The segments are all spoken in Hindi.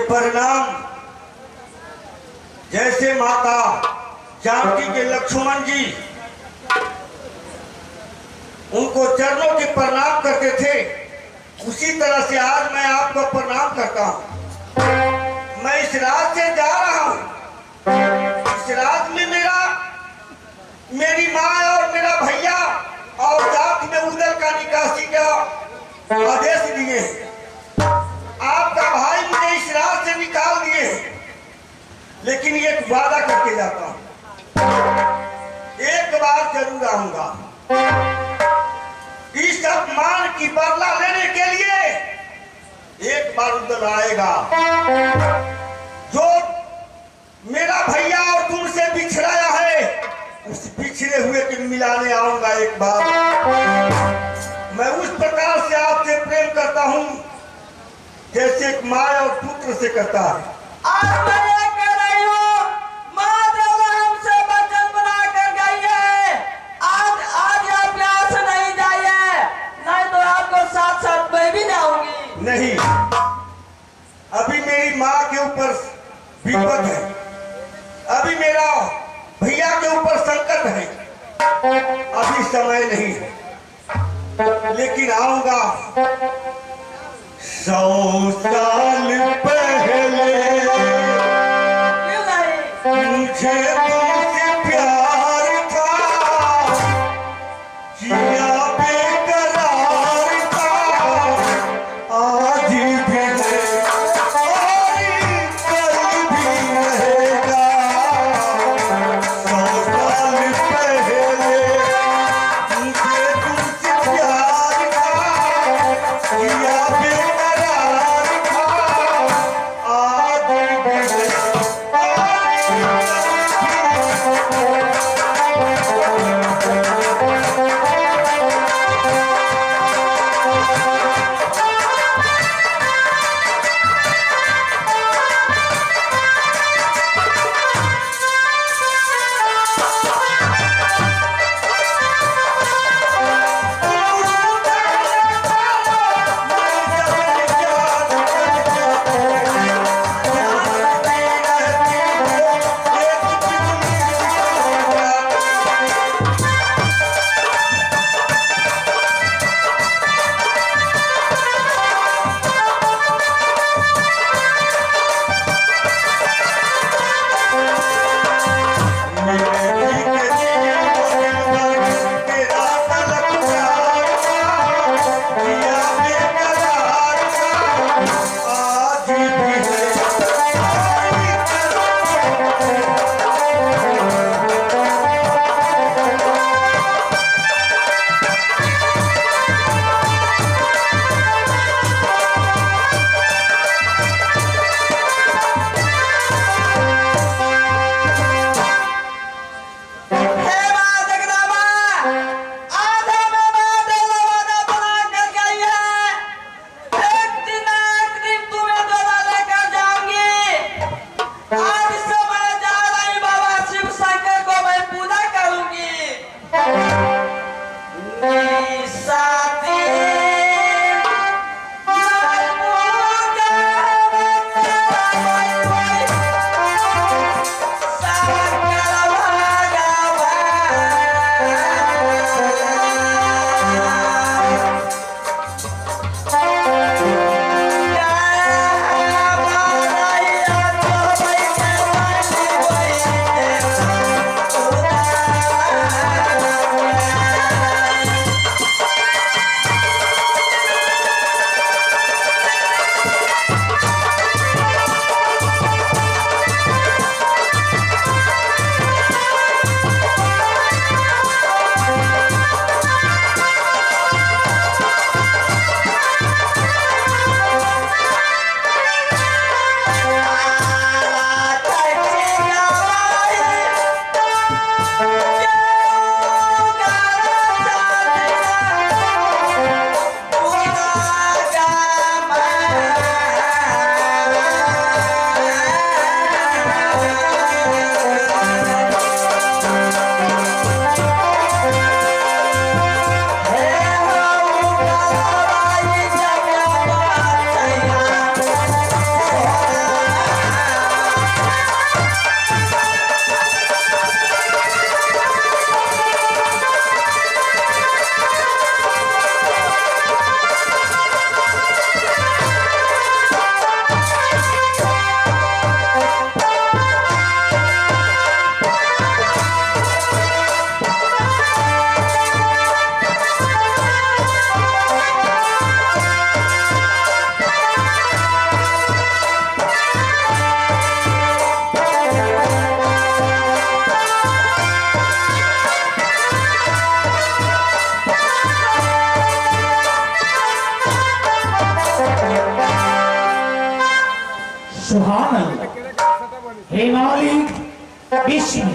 परिणाम जैसे माता जानकी के लक्ष्मण जी उनको चरणों के प्रणाम करते थे, उसी तरह से आज मैं आपको प्रणाम करता हूं। मैं इस राज से जा रहा हूं। इस राज में मेरी माँ और मेरा भैया और जात में उधर का निकासी का आदेश दिए। आपका भाई मुझे इस राज से निकाल दिए, लेकिन एक वादा करके जाता हूं, एक बार जरूर आऊंगा। इस अपमान की बदला लेने के लिए एक बार उधर आएगा। जो मेरा भैया और तुमसे बिछड़ाया है, उस बिछड़े हुए के मिलाने आऊंगा एक बार। मैं उस प्रकार से आपसे प्रेम करता हूं जैसे एक माँ और पुत्र से करता है। आज मैं ये कह रही हूँ, माँ देवता हमसे वचन बना कर गई है, आज आप यहाँ से नहीं जाइए, नहीं तो आपको साथ साथ मैं भी जाऊंगी। नहीं, अभी मेरी माँ के ऊपर विपद है, अभी मेरा भैया के ऊपर संकट है, अभी समय नहीं है, लेकिन आऊंगा। 100 साल पहले मुझे तुमसे प्यार था, जिया बेकरार था, आज भी है और कल भी रहेगा।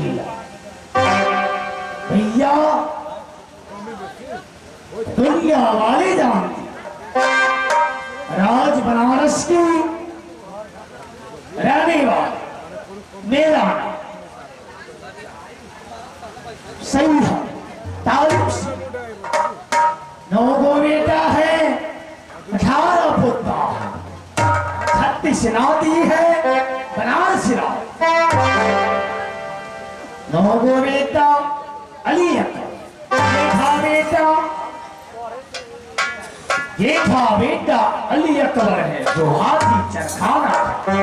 लिया। भैया दुनिया वाले जानते राज बनारस की रहने वाले मेरा नाम सही है, तारीफ से 9 गो बेटा है, 18 पुत्र, 36 नाती है बनारस राज। 9 गो बेटा अली अकबर, ये था बेटा अली अकबर है जो हाथी चरखाना है।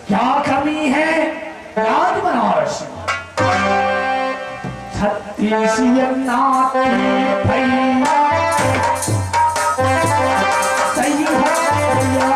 क्या कमी है राज बनारस में? 36 नाती भैया सही है भैया।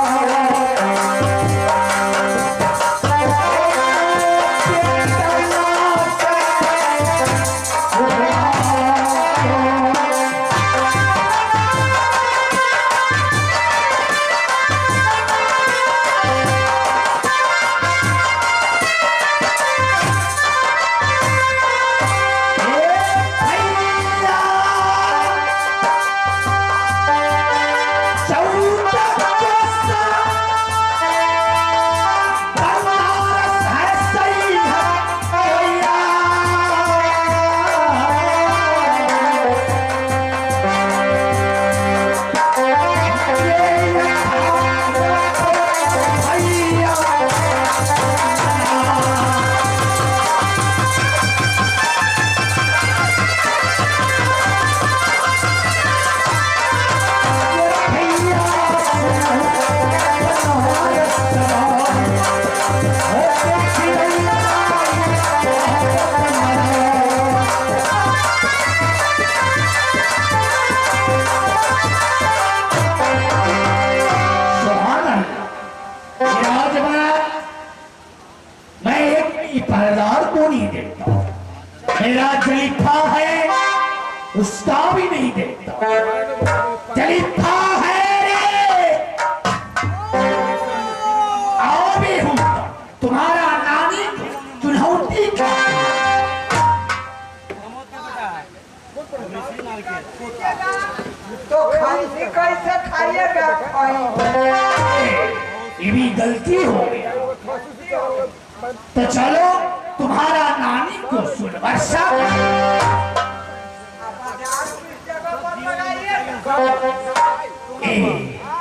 मेरा जलीफा है उसका भी नहीं देखता। जलीफा है रे, आओ भी हूं तुम्हारा नानी चुनौती का। तो खाई कैसे खाइएगा? ये भी गलती हो गया। तो चलो तुम्हारा नानी को सुन वर्षा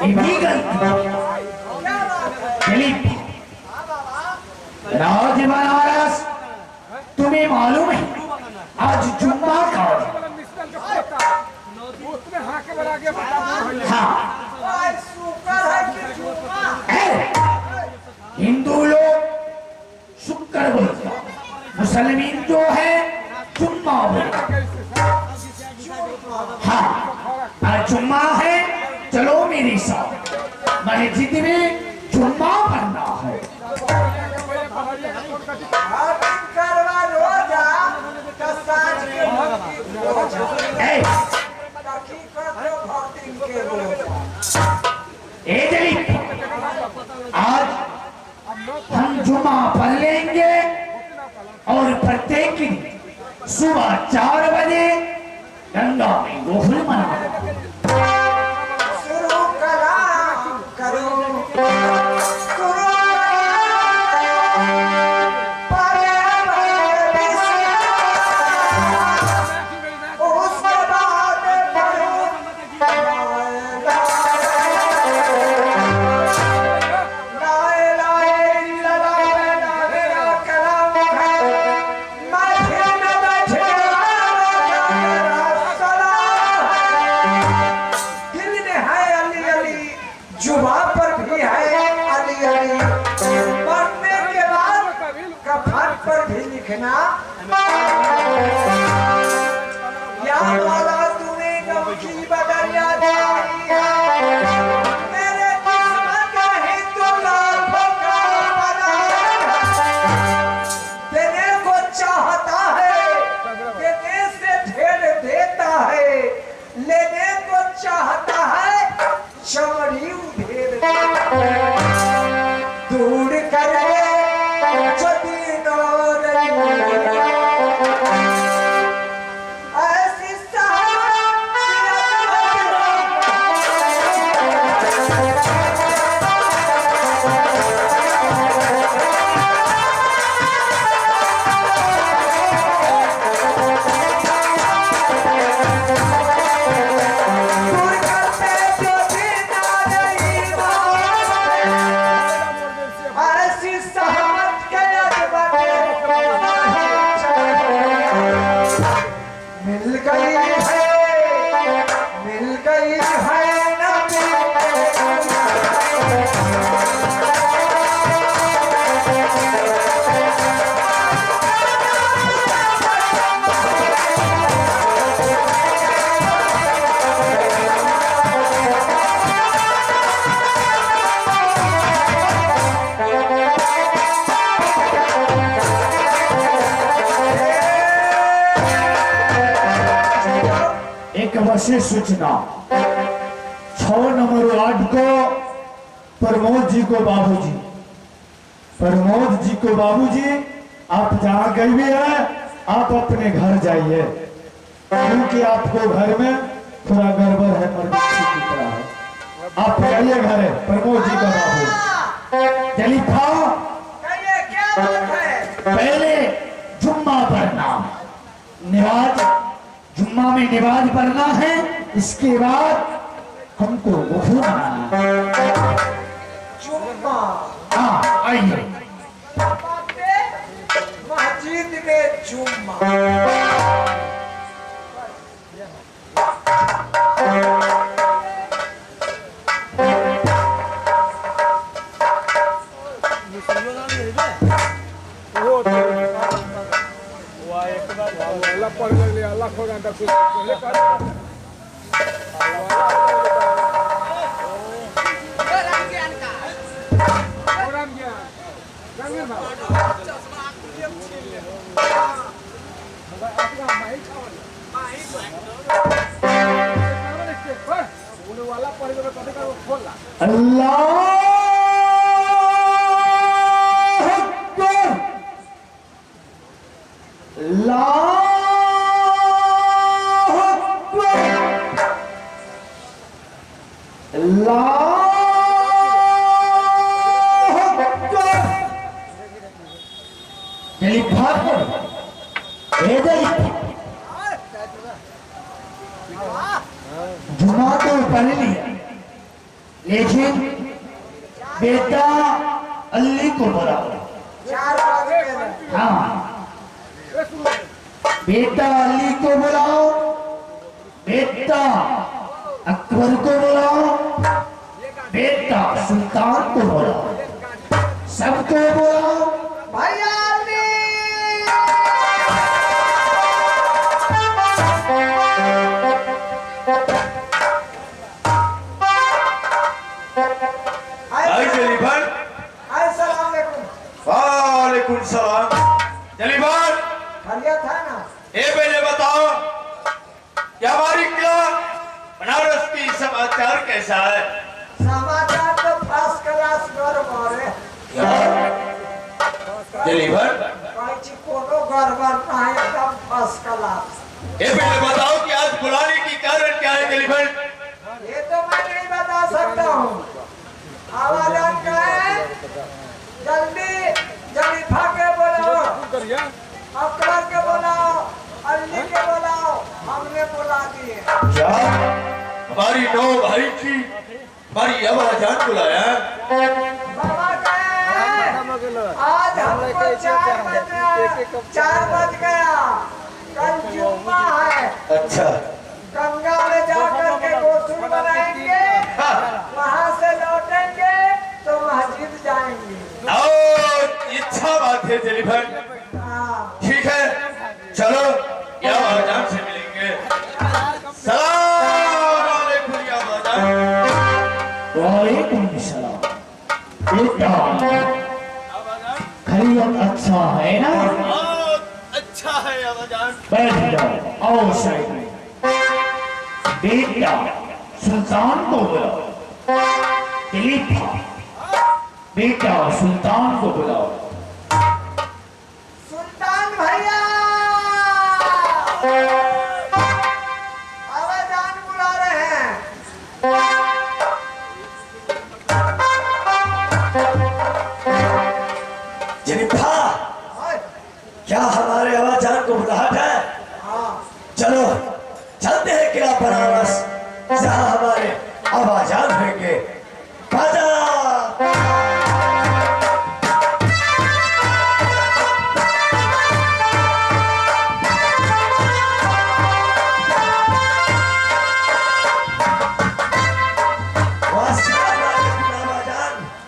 ये भी गलती। राज बनारस तुम्हें मालूम है आज जुम्मा का हिंदू लोग शुक्र बोलता, मुसलमान जो है जुम्मा बोलता। हाँ आज जुम्मा है, चलो मेरे साथ मस्जिद में जुम्मा पढ़ना है। आज हम जुम्मा पढ़ लेंगे और प्रत्येक दिन सुबह 4 बजे गंगा में गोकुल मनाएंगे। या वाला तूने गमकी बदलिया मेरे किस्मत का हिंदू लाखों का बना देने को चाहता है, देने से ढेर देता है, लेने को चाहता है चमड़ी उधेर दूर करे जो दीनों से सूचना 6 नंबर वार्ड को प्रमोद जी को बाबूजी, प्रमोद जी को बाबूजी, आप जहाँ गए हुए हैं आप अपने घर जाइए, क्योंकि आपको घर में थोड़ा गड़बड़ है, मरकजी की तरह है। आप जाइए घर, प्रमोद जी का बाबू। जलीफा कहिए क्या बात है? पहले जुम्मा पढ़ना, नमाज, जुम्मा में नमाज पढ़ना है, इसके बाद हमको वुज़ू बनाना है। जुम्मा हाँ आइए। मस्जिद में जुम्मा। जुम्मा तो पढ़ लिया, लेकिन बेटा अल्ली को बुलाओ। 4 बजे। हाँ, बेटा अली को बुलाओ, बेटा अकबर को बुलाओ, बेटा सुल्तान को बुलाओ, सबको बुलाओ। भैया वालेकुम सलाम। जलीबान बढ़िया था ना? पहले बताओ क्या हमारी किला बनारस की समाचार कैसा है? समाचार तो फर्स्ट क्लास गड़बड़ है। जलीबान कोई चीज कोनो गड़बड़ नहीं, एकदम फर्स्ट क्लास। पहले बताओ कि आज बुलाने की कारण क्या है? जलीबान ये तो मैं नहीं बता सकता हूँ। आवाज़ का है, जल्दी जलीफा के बुलाओ, अकबर के बुलाओ, अली के बुलाओ, हमने बुला दिए। क्या हमारी नौ भाई की हमारी आवाजान बुलाया? बाबा कहे आज हमको 4 बज गया, कल जुम्मा है। अच्छा, गंगा में जाकर के गोसुल बनाएंगे, वहाँ से लौटेंगे तो मस्जिद जाएंगे। इच्छा बात है जलीबान। हाँ। ठीक है, चलो या आवाजान से मिलेंगे। सलाम अलैकुम या आवाजान। वालेकुम सलाम। बेटा खैरियत अच्छा है ना? अच्छा है आवाजान। बैठ जाओ, आओ साइड में। बेटा सुल्तान को बुलाओ, जलीफा बेटा सुल्तान को बुलाओ। सुल्तान भैया आवाजान बुला रहे हैं। जलीफा क्या हमारे आवाजान को बुलाहट है? हाँ। चलो चलते हैं किला बनारस, जहाँ हमारे आवाजान होंगे। बाजा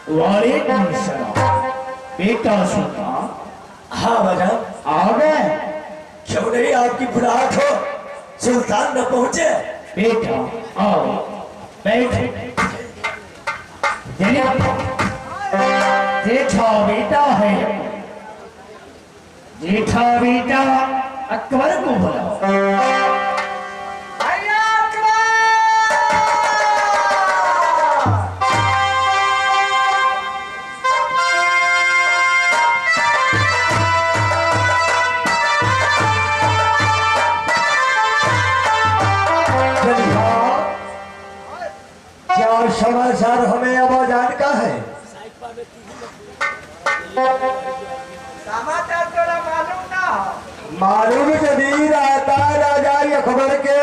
वालेकुम सलाम। बेटा सुल्तान। हाँ बाजान आ गए? क्यों नहीं, आपकी बुलाहट हो सुल्तान न पहुंचे। बेटा आओ बैठो। जेठा बेटा है, जेठा बेटा अकबर को बुलाओ। भैया मालूम जदीर आता राजा ये खबर के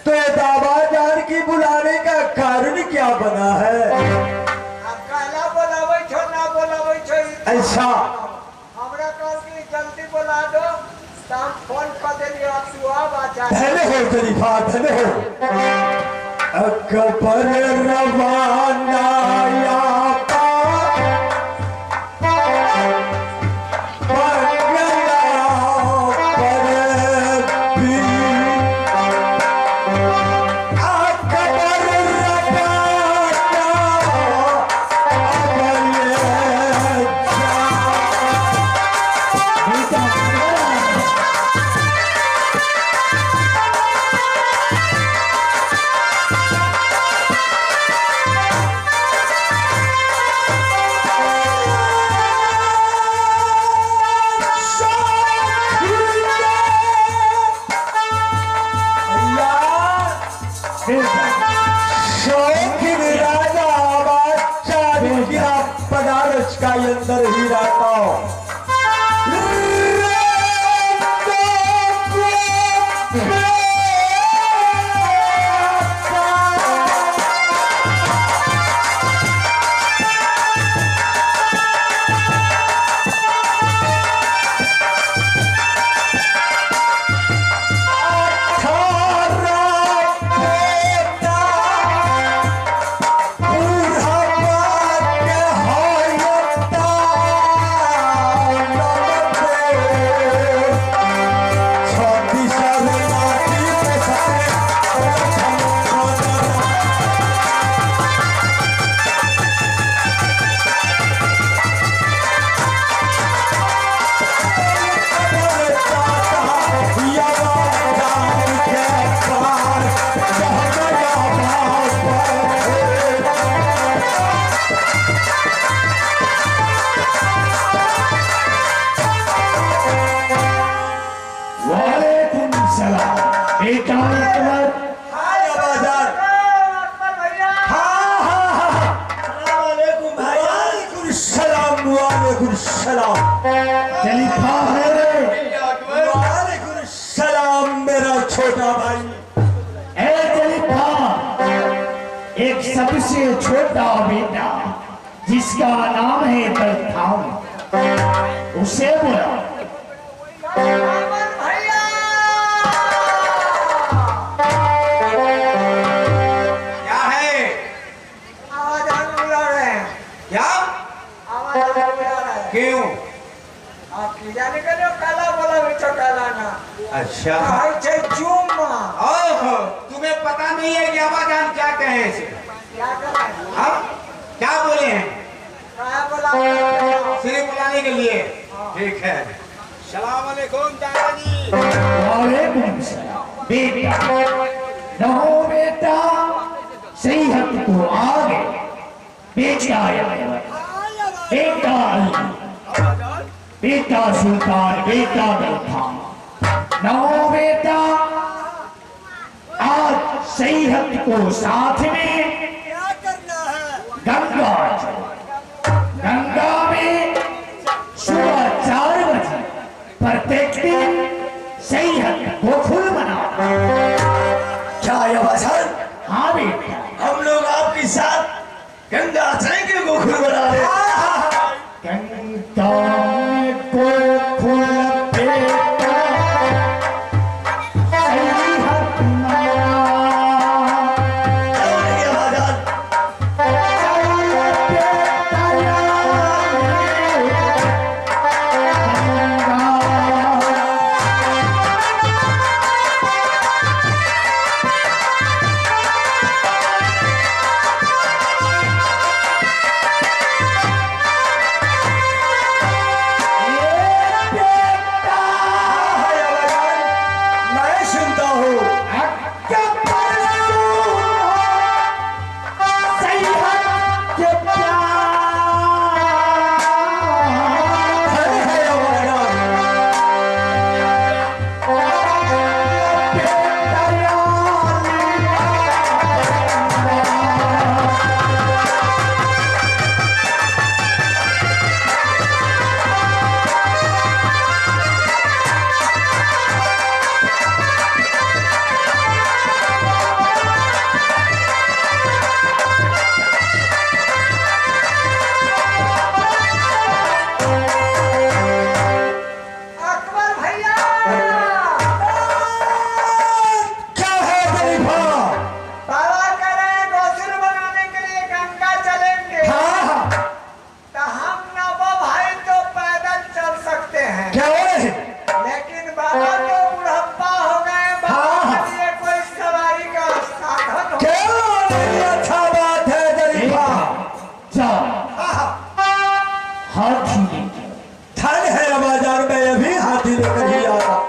तो दावा जान की बुलाने का कारण क्या बना है? अब काला बोलावे छो ना बोलावे छो ऐसा हमरा कहो कि जल्दी बुला दो तो हम फोन कर देंगे आप तू आ बाजा धन्य हो खलीफा धन्य हो। अकबर रवाना या का अंदर ही रहता हूँ। सलाम मेरा छोटा भाई। ए जलीफा, एक सबसे छोटा बेटा जिसका नाम है बलथाम, उसे बुला। भैया क्या है? आवाज आने बुला रहे हैं क्या? आवाज आने बुला रहे हैं क्यों? आप की जाने का जो काला बोला बिचो काला ना अच्छा हाय छे चुम्मा ओहो, तुम्हें पता नहीं है कि आवाजान क्या कहे इसे? क्या कर रहे हैं हम क्या बोले हैं? क्या बोला सिर्फ बुलाने के लिए। ठीक है। सलाम अलैकुम दादाजी। वालेकुम सलाम। बेटा नहो बेटा, सही हक को आगे बेटा आया, बेटा अली, बेटा सुल्तान, बेटा बलथाम। नहो बेटा, आज सही हक को साथ में क्या करना है गंगा चलो। गंगा में सुबह 4 बजे प्रत्येक दिन सही हक गोकुल मनाओ। क्या ये वसन? हाँ बेटा, हम लोग आपके साथ गंगा जाएंगे गोकुल बना रहे। गंगा में गोकुल बेटा सही हक मना।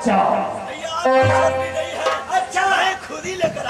जाओ। भैया, आपकी छतरी नहीं है। अच्छा, मैं खुद ही लेकर